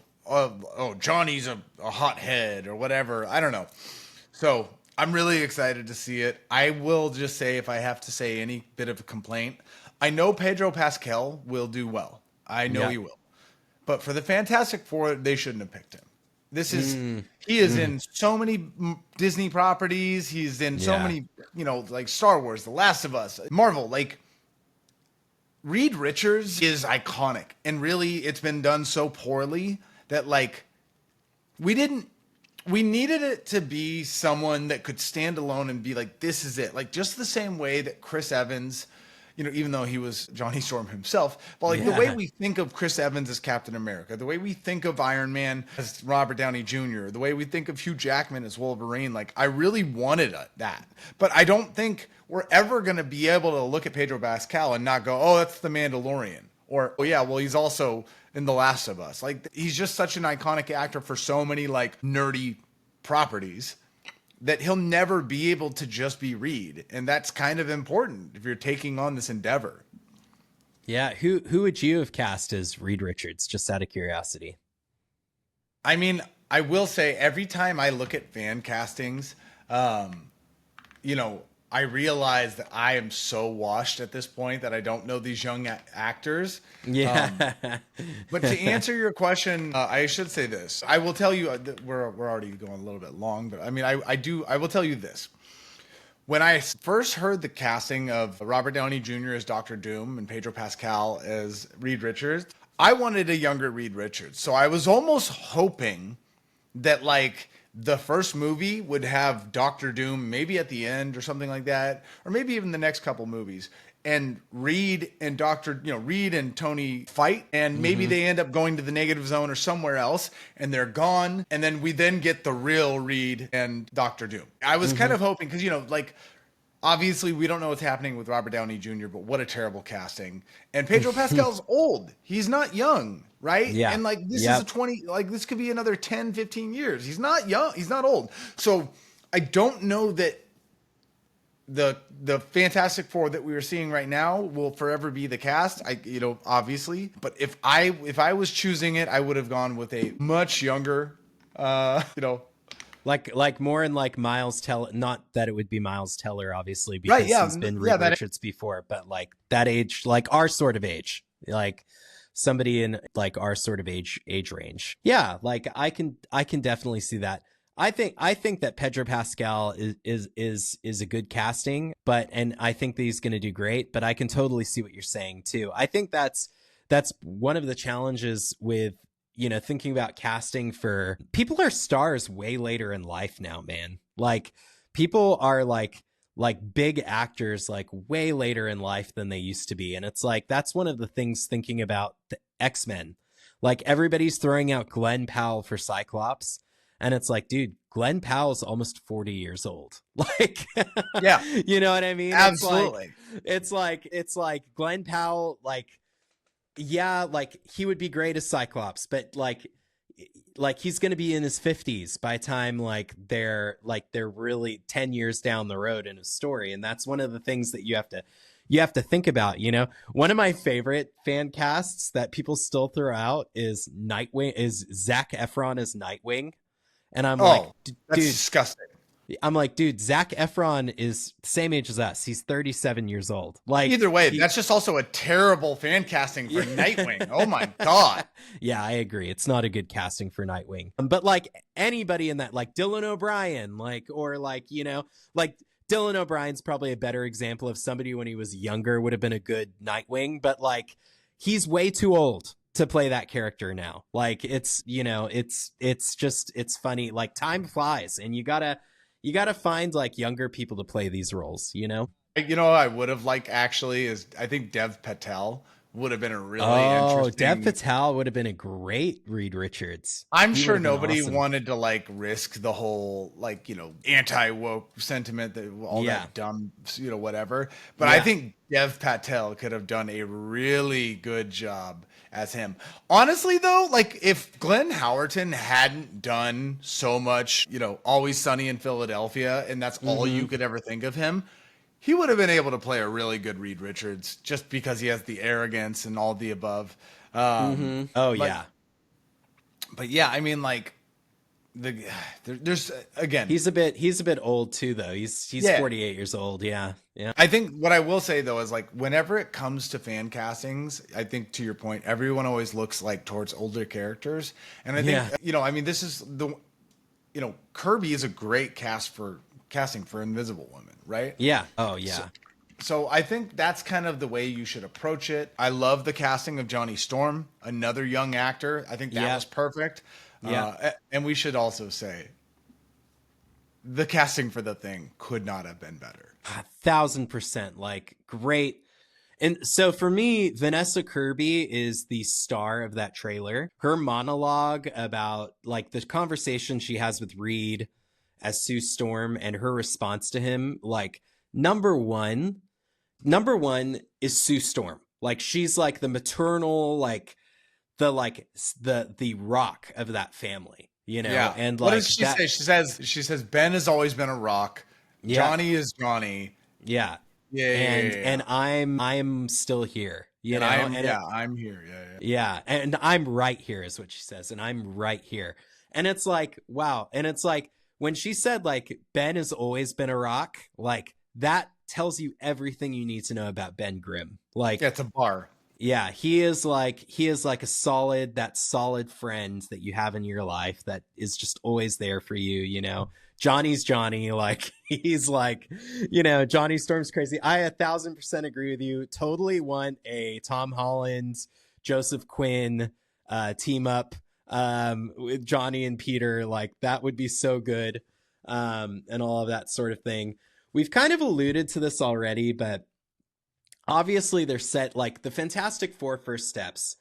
Johnny's a hothead or whatever. I don't know. So I'm really excited to see it. I will just say, if I have to say any bit of a complaint, I know Pedro Pascal will do well. I know he will. But for the Fantastic Four, they shouldn't have picked him. He is in so many Disney properties. He's in so many, you know, like Star Wars, The Last of Us, Marvel. Like, Reed Richards is iconic. And really, it's been done so poorly that, like, we needed it to be someone that could stand alone and be like, this is it. Like, just the same way that Chris Evans, you know, even though he was Johnny Storm himself, but like the way we think of Chris Evans as Captain America, the way we think of Iron Man as Robert Downey Jr., the way we think of Hugh Jackman as Wolverine, like, I really wanted that. But I don't think we're ever going to be able to look at Pedro Pascal and not go, oh, that's the Mandalorian. Or, oh yeah, well, he's also in The Last of Us. Like, he's just such an iconic actor for so many like nerdy properties that he'll never be able to just be Reed. And that's kind of important if you're taking on this endeavor. Yeah. Who would you have cast as Reed Richards, just out of curiosity? I mean, I will say every time I look at fan castings, you know, I realize that I am so washed at this point that I don't know these young actors. Yeah. But to answer your question, I should say this. I will tell you, we're already going a little bit long, but I mean, I will tell you this. When I first heard the casting of Robert Downey Jr. as Dr. Doom and Pedro Pascal as Reed Richards, I wanted a younger Reed Richards. So I was almost hoping that, like, the first movie would have Doctor Doom maybe at the end or something like that, or maybe even the next couple movies. And Reed and Reed and Tony fight, and maybe they end up going to the negative zone or somewhere else, and they're gone. And then we get the real Reed and Doctor Doom. I was kind of hoping, because, you know, like, obviously we don't know what's happening with Robert Downey Jr., but what a terrible casting. And Pedro Pascal's old. He's not young. Right? Yeah. And like, this is this could be another 10, 15 years. He's not young. He's not old. So I don't know that the Fantastic Four that we are seeing right now will forever be the cast. Obviously, but if I was choosing it, I would have gone with a much younger, Like more in like Miles Teller, not that it would be Miles Teller, obviously, Right. because Yeah. he's been Yeah. Reed Richards before, but like that age, like our sort of age, like somebody in like our sort of age range. Yeah, like I can definitely see that. I think that Pedro Pascal is a good casting, and I think that he's going to do great, but I can totally see what you're saying too. I think that's one of the challenges with, you know, thinking about casting. For people are stars way later in life now, man. Like people are like big actors like way later in life than they used to be. And it's like, that's one of the things thinking about the X-Men. Like everybody's throwing out Glenn Powell for Cyclops. And it's like, dude, Glenn Powell's almost 40 years old. Like, Yeah, you know what I mean? absolutely. It's like Glenn Powell, like, yeah, like he would be great as Cyclops, but like he's going to be in his 50s by the time like they're really 10 years down the road in a story. And that's one of the things that you have to think about. You know, one of my favorite fan casts that people still throw out is Zac Efron as Nightwing. And I'm like, dude, that's disgusting. I'm like, dude, Zac Efron is the same age as us. He's 37 years old. Like, either way, that's just also a terrible fan casting for Nightwing. Oh my God. Yeah, I agree. It's not a good casting for Nightwing. But like anybody in that, like Dylan O'Brien, like, or like, you know, like Dylan O'Brien's probably a better example of somebody when he was younger would have been a good Nightwing, but like he's way too old to play that character now. Like it's, you know, it's just, it's funny. Like time flies and you gotta find like younger people to play these roles, you know? You know, I would have liked actually is I think Dev Patel would have been a really interesting. Dev Patel would have been a great Reed Richards. I'm sure nobody wanted to like risk the whole like, you know, anti-woke sentiment, that all that dumb, you know, whatever. But I think Dev Patel could have done a really good job as him. Honestly, though, like if Glenn Howerton hadn't done so much, you know, Always Sunny in Philadelphia, and that's all you could ever think of him, he would have been able to play a really good Reed Richards just because he has the arrogance and all the above. But yeah, I mean, like there's again, he's a bit old too, though. He's 48 years old. Yeah. I think what I will say though is like whenever it comes to fan castings, I think to your point, everyone always looks like towards older characters, and I think you know, I mean, this is the, you know, Kirby is a great casting for Invisible Woman, right? Yeah. Oh yeah. So I think that's kind of the way you should approach it. I love the casting of Johnny Storm, another young actor. I think that was perfect. Yeah. And we should also say the casting for The Thing could not have been better. 1,000%. Like, great. And so for me, Vanessa Kirby is the star of that trailer. Her monologue about like the conversation she has with Reed as Sue Storm and her response to him, like number one is Sue Storm. Like she's like the maternal, like the rock of that family, you know? Yeah. And what like does she say? She says Ben has always been a rock. Yeah. Johnny is Johnny. Yeah. Yeah. And I'm still here. You know? I'm here. Yeah. And I'm right here is what she says. And I'm right here. And it's like, wow. And it's like when she said like Ben has always been a rock, like that tells you everything you need to know about Ben Grimm. Like it's a bar. Yeah, he is like a solid friend that you have in your life that is just always there for you, you know. Johnny's Johnny, like he's like, you know, Johnny Storm's crazy. I 1,000% agree with you. Totally want a Tom Holland, Joseph Quinn team up with Johnny and Peter. Like that would be so good, and all of that sort of thing. We've kind of alluded to this already, but obviously they're set, like the Fantastic Four First Steps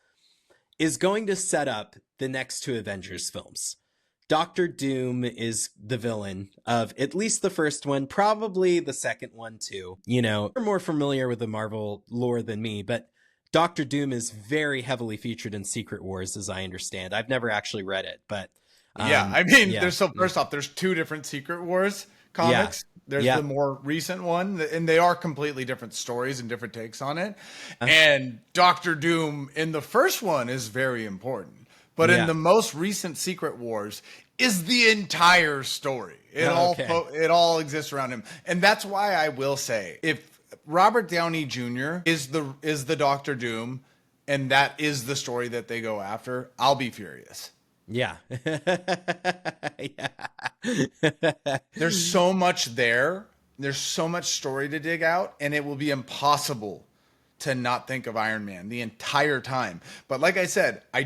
is going to set up the next two Avengers films. Doctor Doom is the villain of at least the first one, probably the second one too. You know, you're more familiar with the Marvel lore than me, but Doctor Doom is very heavily featured in Secret Wars, as I understand. I've never actually read it, but I mean, first off, there's two different Secret Wars comics. There's the more recent one, and they are completely different stories and different takes on it. And Doctor Doom in the first one is very important. But in the most recent Secret Wars, is the entire story. Okay. It all exists around him, and that's why I will say, if Robert Downey Jr. is the Doctor Doom, and that is the story that they go after, I'll be furious. Yeah. Yeah. There's so much there. There's so much story to dig out, and it will be impossible to not think of Iron Man the entire time. But like I said, I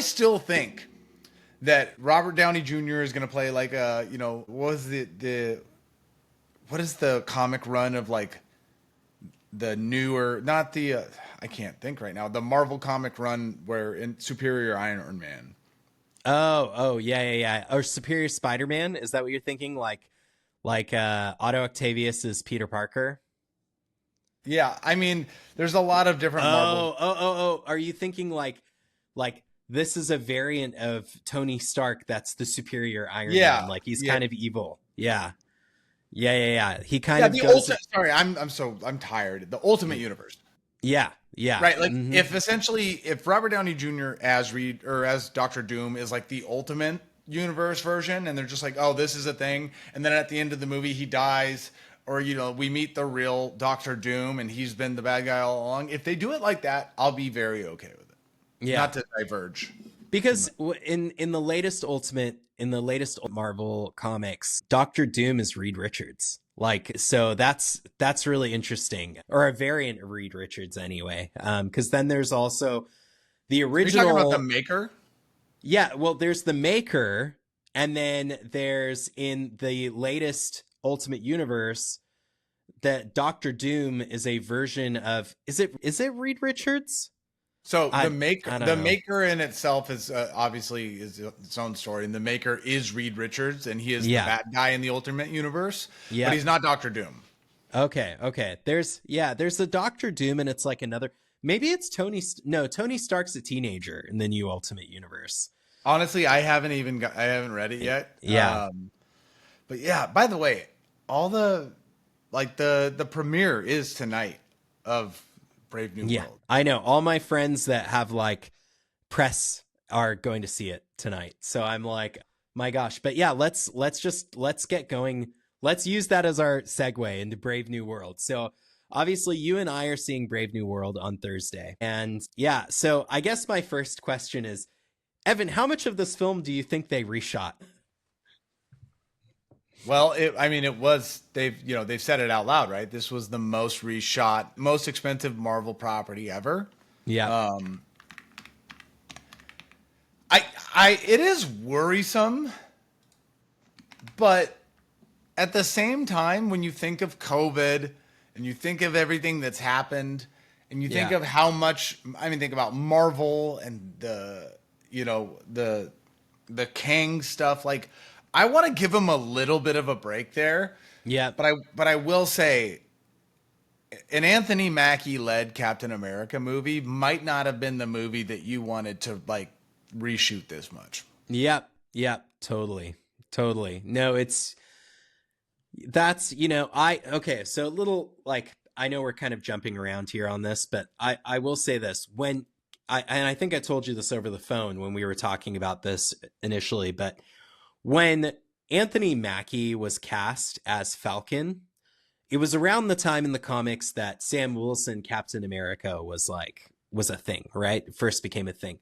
still think that Robert Downey Jr. is going to play like a, what is what is the comic run of like the newer, not the, I can't think right now, the Marvel comic run where in Superior Iron Man. Oh, yeah. Or Superior Spider-Man? Is that what you're thinking? Like Otto Octavius is Peter Parker? Yeah, I mean, there's a lot of different Marvel. Oh. Are you thinking like this is a variant of Tony Stark that's the superior Iron Man? Like he's kind of evil. Yeah. He kind of goes. Sorry, I'm tired. The Ultimate Universe. Yeah. Right, like if Robert Downey Jr. as Reed or as Doctor Doom is like the Ultimate Universe version, and they're just like, oh, this is a thing, and then at the end of the movie he dies, or we meet the real Doctor Doom and he's been the bad guy all along. If they do it like that, I'll be very okay with it. Yeah. Not to diverge. Because in the latest Marvel comics, Doctor Doom is Reed Richards. Like, so that's really interesting, or a variant of Reed Richards anyway. Because then there's also the original. Are you talking about the Maker? Yeah, well, there's the Maker, and then there's in the latest Ultimate Universe that Doctor Doom is a version of. Is it Reed Richards? So the Maker in itself is obviously is its own story, and the Maker is Reed Richards, and he is the bad guy in the Ultimate Universe. Yeah, but he's not Doctor Doom. Okay. There's a Doctor Doom, and it's like another. Maybe it's Tony. No, Tony Stark's a teenager in the new Ultimate Universe. Honestly, I haven't read it yet. Yeah, but yeah. By the way, all the premiere is tonight of Brave New World. I know. All my friends that have like press are going to see it tonight. So I'm like, my gosh. But yeah, let's get going. Let's use that as our segue into Brave New World. So obviously you and I are seeing Brave New World on Thursday. And yeah, so I guess my first question is, Evan, how much of this film do you think they reshot? Well, they've said it out loud, right? This was the most reshot, most expensive Marvel property ever. Yeah. It is worrisome, but at the same time, when you think of COVID and you think of everything that's happened, and you think of how much, think about Marvel and the Kang stuff, like, I want to give him a little bit of a break there. Yeah. But I will say an Anthony Mackie led Captain America movie might not have been the movie that you wanted to like reshoot this much. Yep. Totally. No, so a little like, I know we're kind of jumping around here on this, but I will say this. And I think I told you this over the phone when we were talking about this initially, but when Anthony Mackie was cast as Falcon, it was around the time in the comics that Sam Wilson Captain America was a thing, right? First became a thing.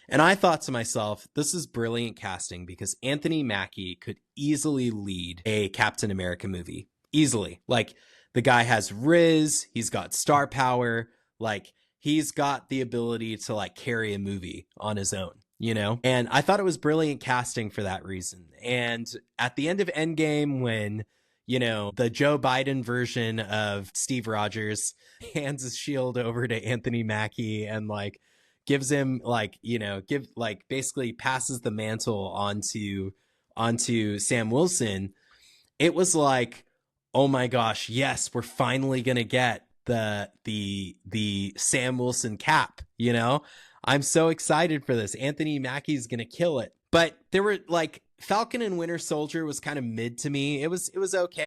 And I thought to myself, this is brilliant casting because Anthony Mackie could easily lead a Captain America movie. Easily. Like, the guy has Riz, he's got star power, like, he's got the ability to like carry a movie on his own. And I thought it was brilliant casting for that reason. And at the end of Endgame, when, the Joe Biden version of Steve Rogers hands his shield over to Anthony Mackie and like gives him basically passes the mantle onto Sam Wilson, it was like, oh my gosh, yes, we're finally going to get the Sam Wilson Cap, I'm so excited for this. Anthony Mackie's going to kill it. But there were like Falcon and Winter Soldier was kind of mid to me. It was okay.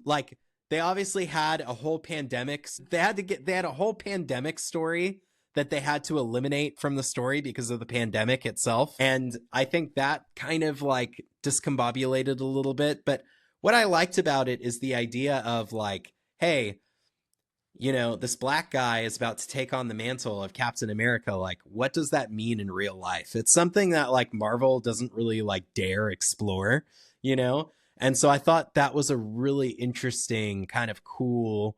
Like, they obviously had a whole pandemic. They had a whole pandemic story that they had to eliminate from the story because of the pandemic itself. And I think that kind of like discombobulated a little bit. But what I liked about it is the idea of like, hey, you know, this black guy is about to take on the mantle of Captain America. Like, what does that mean in real life? It's something that like Marvel doesn't really like dare explore, you know? And so I thought that was a really interesting kind of cool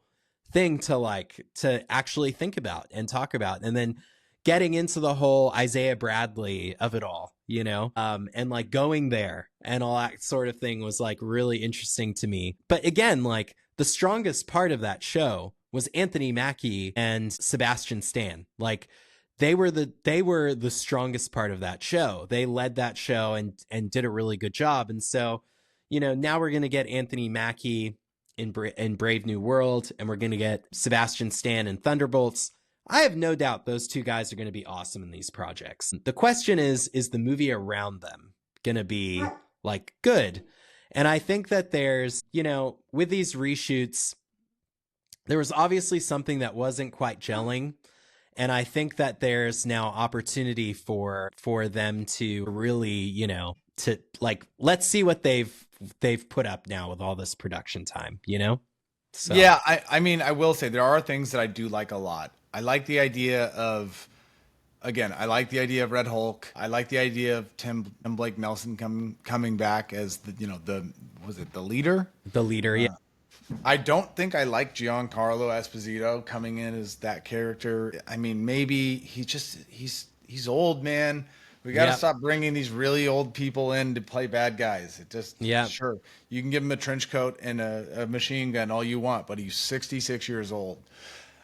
thing to like to actually think about and talk about. And then getting into the whole Isaiah Bradley of it all, you know, and like going there and all that sort of thing was like really interesting to me. But again, like the strongest part of that show was Anthony Mackie and Sebastian Stan. Like they were the strongest part of that show. They led that show and did a really good job. And so, you know, now we're going to get Anthony Mackie in Brave New World, and we're going to get Sebastian Stan in Thunderbolts. I have no doubt those two guys are going to be awesome in these projects. The question is the movie around them going to be like good? And I think that there's, you know, with these reshoots, there was obviously something that wasn't quite gelling. And I think that there's now opportunity for them to really, you know, to like, let's see what they've put up now with all this production time, you know? So. Yeah, I mean, I will say there are things that I do like a lot. I like the idea of, again, I like the idea of Red Hulk. I like the idea of Tim Blake Nelson coming back as the, you know, was it the leader? The leader, yeah. I don't think I like Giancarlo Esposito coming in as that character. I mean, maybe he's old, man. We got to stop bringing these really old people in to play bad guys. It just, sure, you can give him a trench coat and a machine gun all you want, but he's 66 years old.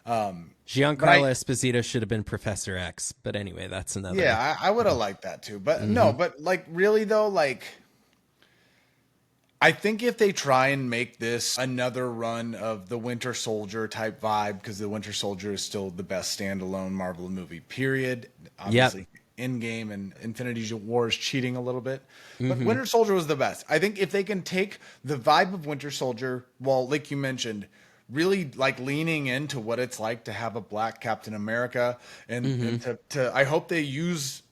Giancarlo Esposito should have been Professor X, but anyway, that's another. Yeah, I would have liked that too. But no, but like really though, like I think if they try and make this another run of the Winter Soldier type vibe, because the Winter Soldier is still the best standalone Marvel movie, period. Obviously, Endgame and Infinity War is cheating a little bit. But Winter Soldier was the best. I think if they can take the vibe of Winter Soldier, well, like you mentioned, really like leaning into what it's like to have a black Captain America and to I hope they use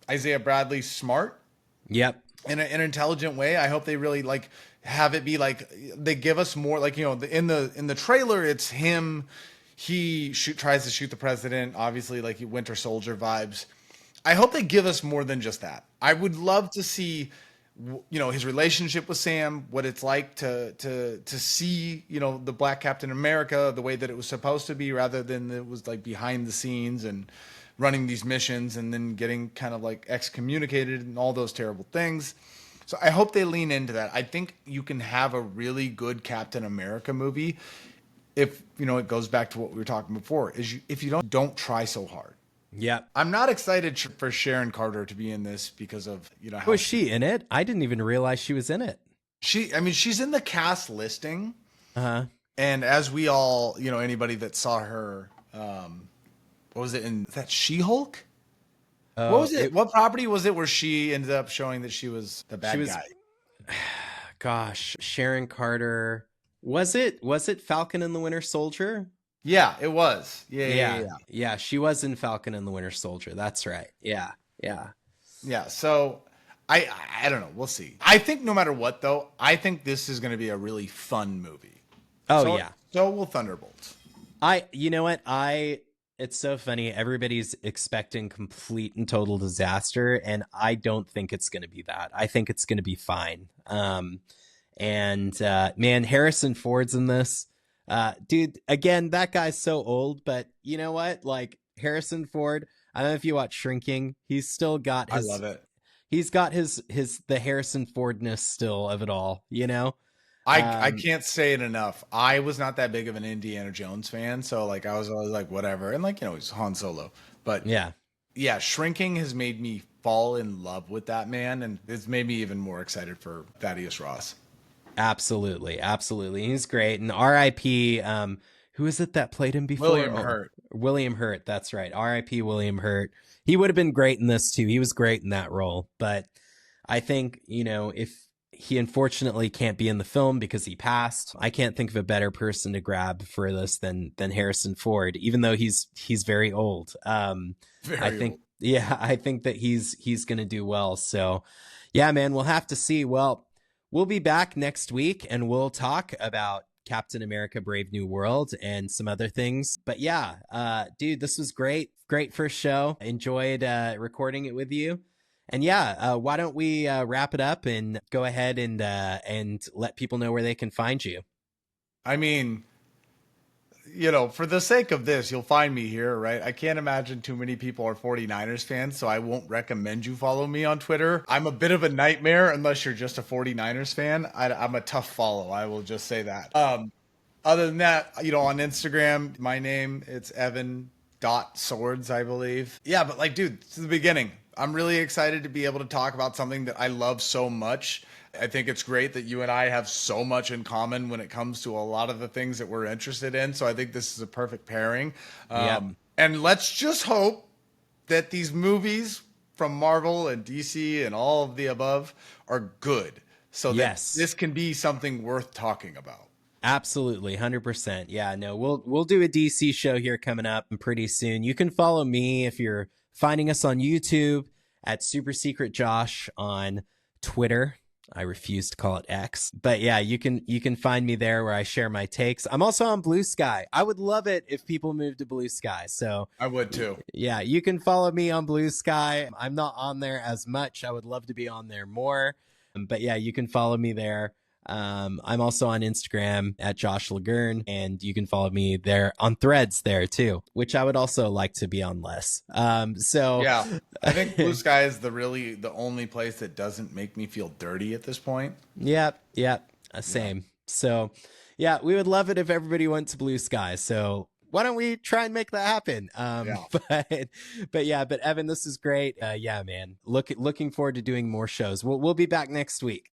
Isaiah Bradley smart. Yep. In an intelligent way. I hope they really like have it be like they give us more, like, you know, in the trailer it's him, he tries to shoot the president, obviously like Winter Soldier vibes. I hope they give us more than just that. I would love to see, you know, his relationship with Sam, what it's like to see, you know, the black Captain America the way that it was supposed to be, rather than it was like behind the scenes and running these missions and then getting kind of like excommunicated and all those terrible things. So I hope they lean into that. I think you can have a really good Captain America movie if, you know, it goes back to what we were talking before, is if you don't try so hard. Yeah. I'm not excited for Sharon Carter to be in this because of, you know, how was she in it? I didn't even realize she was in it. She's in the cast listing. Uh-huh. And as we all, you know, anybody that saw her, what was it in that She-Hulk? What was it? What property was it where she ended up showing that she was the bad guy? Gosh, Sharon Carter. Was it Falcon and the Winter Soldier? Yeah, it was. Yeah. She was in Falcon and the Winter Soldier. That's right. Yeah. So I don't know. We'll see. I think no matter what, though, I think this is going to be a really fun movie. Oh, yeah. So will Thunderbolts. You know what? It's so funny. Everybody's expecting complete and total disaster, and I don't think it's going to be that. I think it's going to be fine. Man, Harrison Ford's in this. Dude, again, that guy's so old, but you know what? Like Harrison Ford, I don't know if you watch Shrinking. He's still got his. I love it. He's got the Harrison Fordness still of it all, you know? I can't say it enough. I was not that big of an Indiana Jones fan, so like I was always like whatever, and like, you know, he's Han Solo, but yeah, Shrinking has made me fall in love with that man, and it's made me even more excited for Thaddeus Ross. Absolutely, he's great. And R.I.P. Who is it that played him before? William Hurt. That's right. R.I.P. William Hurt. He would have been great in this too. He was great in that role, but I think, you know, he unfortunately can't be in the film because he passed. I can't think of a better person to grab for this than Harrison Ford, even though he's very old. I Very think, old. yeah, I think that he's going to do well. So, yeah, man, we'll have to see. Well, we'll be back next week and we'll talk about Captain America Brave New World and some other things. But yeah, dude, this was great. Great first show. Enjoyed recording it with you. And yeah, why don't we wrap it up and go ahead and let people know where they can find you? I mean, for the sake of this, you'll find me here, right? I can't imagine too many people are 49ers fans, so I won't recommend you follow me on Twitter. I'm a bit of a nightmare unless you're just a 49ers fan. I'm a tough follow. I will just say that. Other than that, on Instagram, my name, it's Evan.Swords, I believe. Yeah, but like, dude, it's the beginning. I'm really excited to be able to talk about something that I love so much. I think it's great that you and I have so much in common when it comes to a lot of the things that we're interested in. So I think this is a perfect pairing. Yep. And let's just hope that these movies from Marvel and DC and all of the above are good, so that Yes. this can be something worth talking about. Absolutely, 100%. Yeah, no, we'll do a DC show here coming up pretty soon. You can follow me if you're finding us on YouTube at Super Secret Josh, on Twitter. I refuse to call it X. But yeah, you can find me there where I share my takes. I'm also on Blue Sky. I would love it if people moved to Blue Sky. So I would too. Yeah, you can follow me on Blue Sky. I'm not on there as much. I would love to be on there more. But yeah, you can follow me there. I'm also on Instagram at Josh Lagurn, and you can follow me there on Threads there too, which I would also like to be on less. So yeah, I think Blue Sky is the only place that doesn't make me feel dirty at this point. Yep. Same. Yeah. So yeah, we would love it if everybody went to Blue Sky. So why don't we try and make that happen? But Evan, this is great. Yeah, man. Looking forward to doing more shows. We'll be back next week.